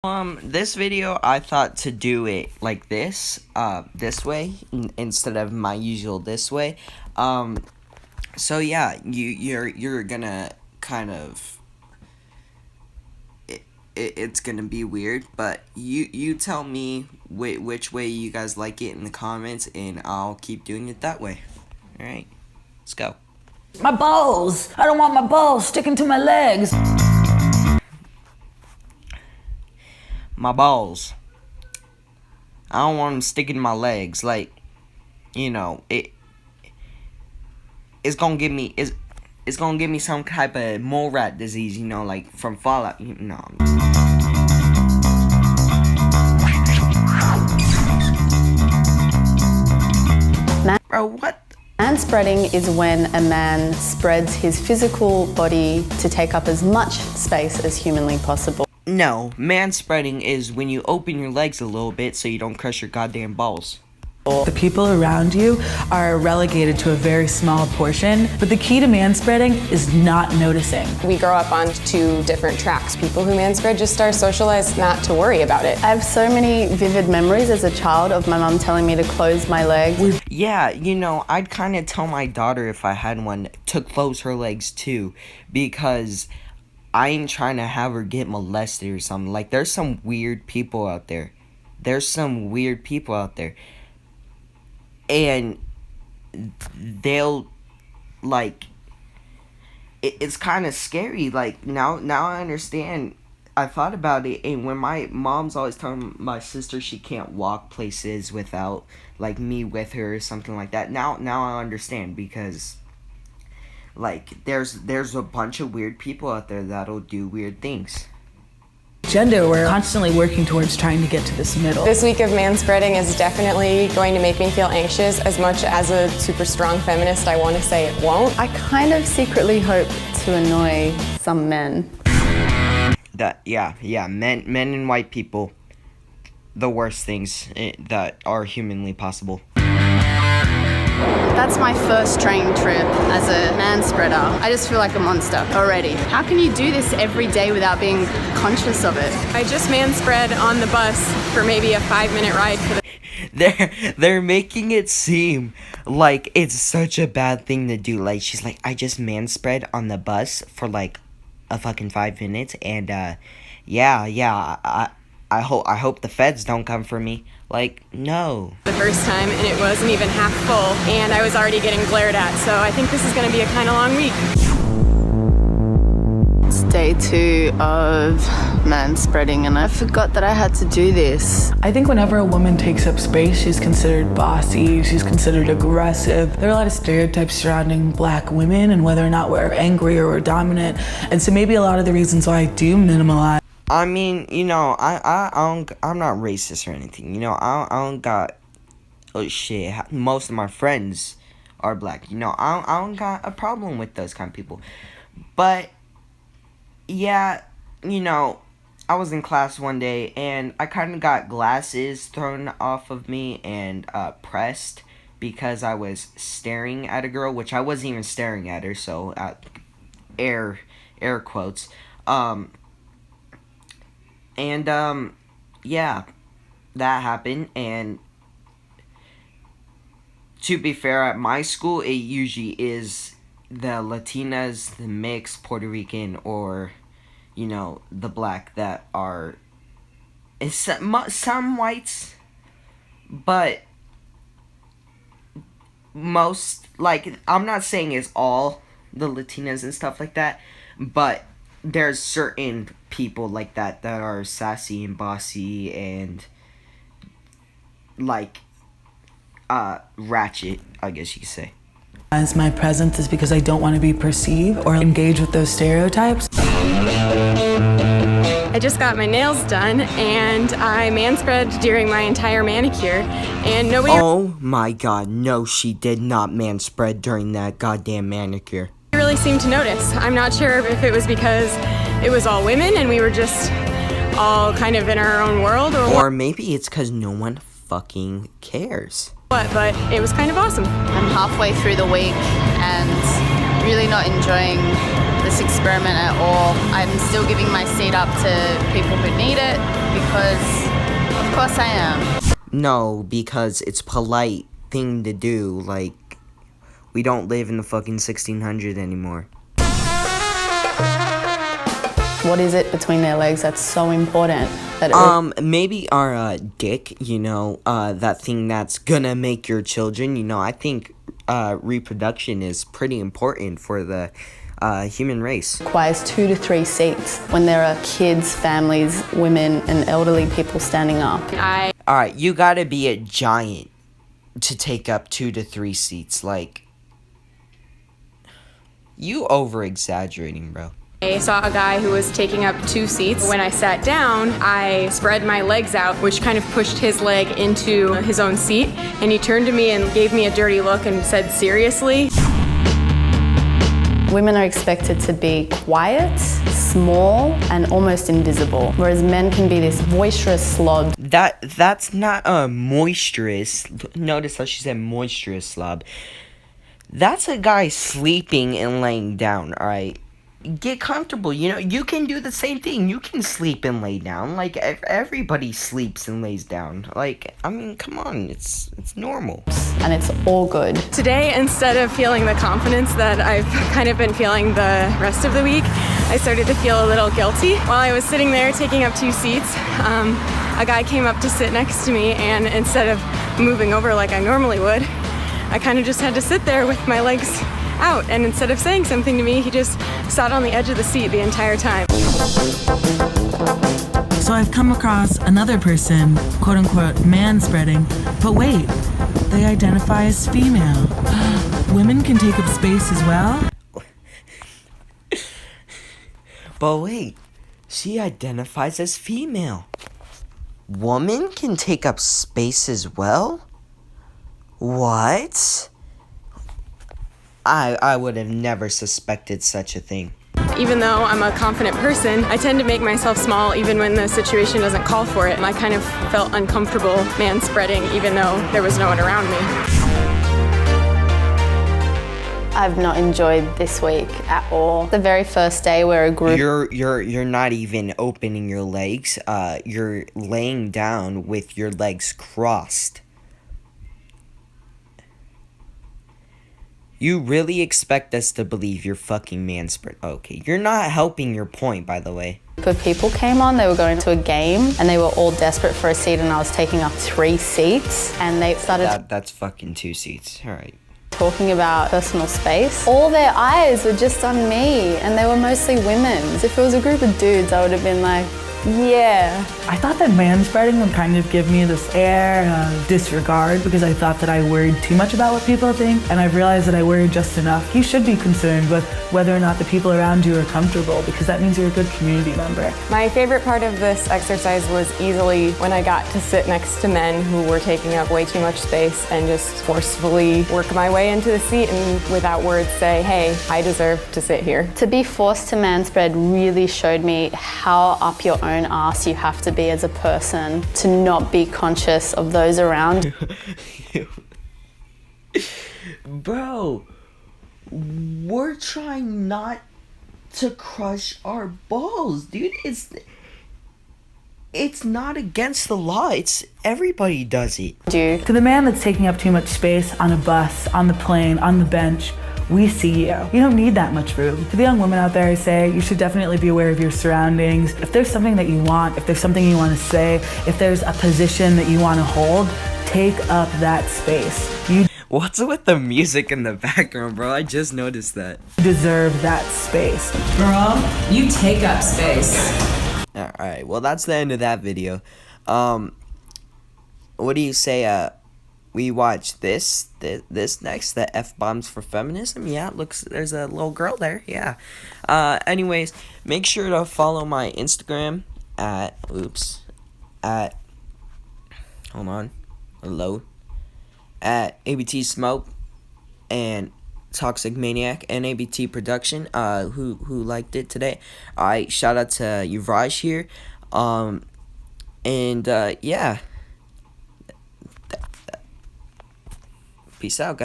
This video, I thought to do it like this way, instead of my usual this way. So yeah, you're gonna kind of, it's gonna be weird, but you tell me which way you guys like it in the comments, and I'll keep doing it that way. Alright, let's go. My balls! I don't want my balls sticking to my legs! My balls. I don't want them sticking to my legs. Like, you know, it's gonna give me it's gonna give me some type of mole rat disease, you know, like from Fallout. No. Bro, what? Manspreading is when a man spreads his physical body to take up as much space as humanly possible. No, manspreading is when you open your legs a little bit so you don't crush your goddamn balls. The people around you are relegated to a very small portion, but the key to manspreading is not noticing. We grow up on two different tracks. People who manspread just are socialized not to worry about it. I have so many vivid memories as a child of my mum telling me to close my legs. Yeah, you know, I'd kind of tell my daughter, if I had one, to close her legs too, because I ain't trying to have her get molested or something. Like, there's some weird people out there. And they'll, like, it's kind of scary. Like, now I understand. I thought about it, and when my mom's always telling my sister she can't walk places without, like, me with her or something like that. Now I understand, because, like, there's a bunch of weird people out there that'll do weird things. Gender, we're constantly working towards trying to get to this middle. This week of manspreading is definitely going to make me feel anxious. As much as a super strong feminist, I want to say it won't. I kind of secretly hope to annoy some men. Yeah, men and white people, the worst things that are humanly possible. That's my first train trip as a manspreader. I just feel like a monster already. How can you do this every day without being conscious of it? I just manspread on the bus for maybe a 5-minute ride for the They're making it seem like it's such a bad thing to do. Like, she's like, I just manspread on the bus for like a fucking 5 minutes, and I hope the feds don't come for me. Like, no. the first time, and it wasn't even half full, and I was already getting glared at, so I think this is going to be a kind of long week. It's day 2 of manspreading, and I forgot that I had to do this. I think whenever a woman takes up space, she's considered bossy, she's considered aggressive. There are a lot of stereotypes surrounding black women and whether or not we're angry or we're dominant. And so maybe a lot of the reasons why I do minimalize. I mean, you know, I'm not racist or anything. You know, I don't got, oh shit, most of my friends are black. You know, I don't got a problem with those kind of people. But, yeah, you know, I was in class one day, and I kind of got glasses thrown off of me and pressed because I was staring at a girl, which I wasn't even staring at her, so air quotes. Yeah, that happened, and to be fair, at my school, it usually is the Latinas, the mixed Puerto Rican, or, you know, the black that are, it's some whites, but most, like, I'm not saying it's all the Latinas and stuff like that, but there's certain people like that are sassy and bossy and, like, ratchet, I guess you could say. As my presence is because I don't want to be perceived or engage with those stereotypes. I just got my nails done, and I manspread during my entire manicure, and nobody Oh my god, no, she did not manspread during that goddamn manicure. really seemed to notice. I'm not sure if it was because it was all women and we were just all kind of in our own world, or maybe it's because no one fucking cares. what, but it was kind of awesome. I'm halfway through the week and really not enjoying the this experiment at all. I'm still giving my seat up to people who need it because, of course, I am. No, because it's polite thing to do. Like, we don't live in the fucking 1600 anymore. What is it between their legs that's so important? That maybe our dick, you know, that thing that's gonna make your children. You know, I think reproduction is pretty important for the human race. requires 2 to 3 seats when there are kids, families, women, and elderly people standing up. Alright, you gotta be a giant to take up 2 to 3 seats. Like, you over-exaggerating, bro. I saw a guy who was taking up 2 seats. When I sat down, I spread my legs out, which kind of pushed his leg into his own seat. And he turned to me and gave me a dirty look and said, "Seriously?" Women are expected to be quiet, small, and almost invisible, whereas men can be this boisterous slob. That's not a moisturous. Notice how she said moisturous slob. That's a guy sleeping and laying down, alright? Get comfortable, you know, you can do the same thing. You can sleep and lay down. Like, everybody sleeps and lays down. Like, I mean, come on, it's normal. And it's all good. Today, instead of feeling the confidence that I've kind of been feeling the rest of the week, I started to feel a little guilty. While I was sitting there taking up 2 seats, a guy came up to sit next to me, and instead of moving over like I normally would, I kind of just had to sit there with my legs out, and instead of saying something to me, he just sat on the edge of the seat the entire time. So I've come across another person, quote unquote, manspreading, but wait, they identify as female. Women can take up space as well? But wait, she identifies as female. Woman can take up space as well? What? I would have never suspected such a thing. Even though I'm a confident person, I tend to make myself small even when the situation doesn't call for it. And I kind of felt uncomfortable manspreading even though there was no one around me. I've not enjoyed this week at all. The very first day where a group... You're not even opening your legs. You're laying down with your legs crossed. You really expect us to believe you're fucking manspread? Okay, you're not helping your point, by the way. Of people came on, they were going to a game, and they were all desperate for a seat, and I was taking up 3 seats, and they started... That's fucking 2 seats, alright. Talking about personal space. All their eyes were just on me, and they were mostly women. If it was a group of dudes, I would have been like, yeah. I thought that manspreading would kind of give me this air of disregard because I thought that I worried too much about what people think, and I've realized that I worried just enough. You should be concerned with whether or not the people around you are comfortable because that means you're a good community member. My favorite part of this exercise was easily when I got to sit next to men who were taking up way too much space and just forcefully work my way into the seat and without words say, hey, I deserve to sit here. To be forced to manspread really showed me how up your own ass you have to be as a person to not be conscious of those around. Bro, we're trying not to crush our balls, dude. It's not against the law. It's everybody does it. To the man that's taking up too much space on a bus, on the plane, on the bench, we see you. You don't need that much room. To the young women out there, I say you should definitely be aware of your surroundings. If there's something that you want, if there's something you want to say, if there's a position that you want to hold, take up that space. You What's with the music in the background, bro? I just noticed that. deserve that space. Girl, you take up space. Alright, well, that's the end of that video. What do you say, we watch this next, the F-bombs for feminism? Yeah, it looks, there's a little girl there, yeah. Anyways, make sure to follow my Instagram at, hold on, load, at ABT Smoke and Toxic Maniac and ABT Production, who liked it today. Alright, shout out to Yuvraj here, and, yeah. Peace out, guys.